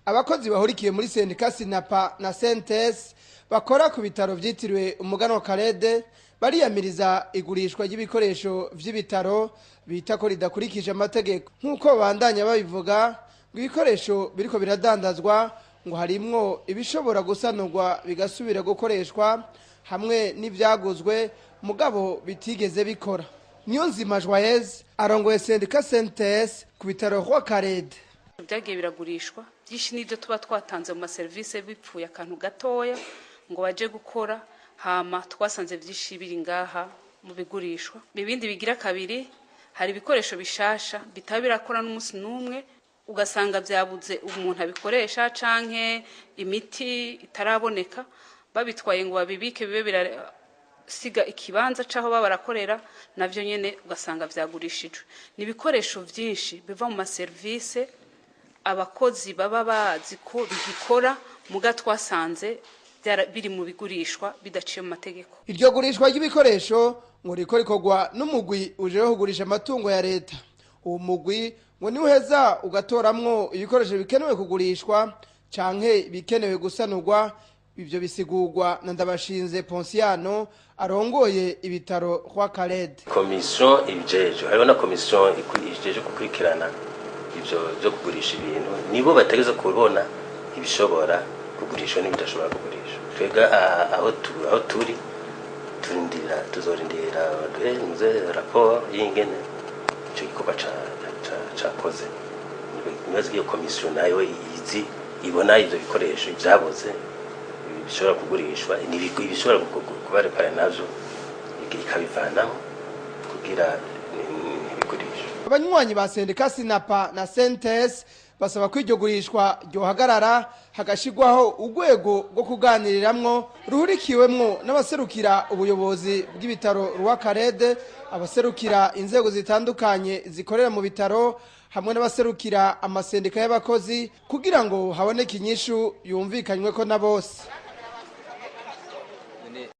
abakozi bahurikiye muri sendika Sinapa na Sentes bakora ku bitaro vyitiriwe umuganwa Karede bariyamiriza igurishwa ry'ibikoresho vy'ibitaro bita ko ridakurikije amategeko nkuko bandanya babivuga ngo ibikoresho biriko biradandazwa ngo harimwo ibishobora gusanurwa bigasubira gukoreshwa hamwe n'ivyaguzwe mugabo bitigeze bikora. Niyonzima Joyeuse arongoye sendika Sentes ku bitaro kwa Karede. Byagiye biragurishwa byinshi n'ibyo tuba twatanze mu service bipfuye akantu gatoya ngo baje gukora hama twasanze byinshi biri ngaha mu bigurishwa. Ibindi bigira kabiri hari ibikoresho bishasha bitabirakora n'umunsi numwe ugasanga byabuze umuntu abikoresha canke imiti itaraboneka babitwaye ngo babibike bibe birasiga ikibanza caho babarakorera navyo nyene ugasanga vyagurishijwe. Ni ibikoresho vyinshi biva mu service abakozi baba bazi ko bigikora muga twasanze biri mu bigurishwa bidaciye mu mategeko. Iryo gurishwa ry'ibikoresho ngo rikorwa n'umugwi uje kugurisha amatungo ya leta. Uwo mugwi ngo ni uheza ugatoramwo ibikoresho bikenewe kugurishwa canke bikenewe gusanurwa. Ivyo bisigurwa na Ndabashinze Ponsiano arongoye ibitaro kwa Karede. Komisiyo ibijeje hariho na komisiyo ijeje kukurikirana ivyo byo kugurisha ibintu nibo bategeza kubona ibishobora kugurishwa n'ibidashobora kugurishwa. Twega aho turi tuzorindira baduhe raporo y'ingene icyo gikorwa cakoze. Nibaza iyo komisiyo nayo izi ibona ivyo bikoresho byaboze bishobora kugurishwa ibishobora kubarepara navyo ikabivanaho kugira ibigurisho. Abanywanyi ba sendika Sinapa na Sentes basaba ko iryo gurishwa ryohagarara hagashirwaho urwego rwo kuganiriramwo ruhurikiwemwo n'abaserukira ubuyobozi bw'ibitaro rwa Karede, abaserukira inzego zitandukanye zikorera mu bitaro hamwe n'abaserukira amasendika y'abakozi kugira ngo haboneke inyishu yumvikanywe ko na bose.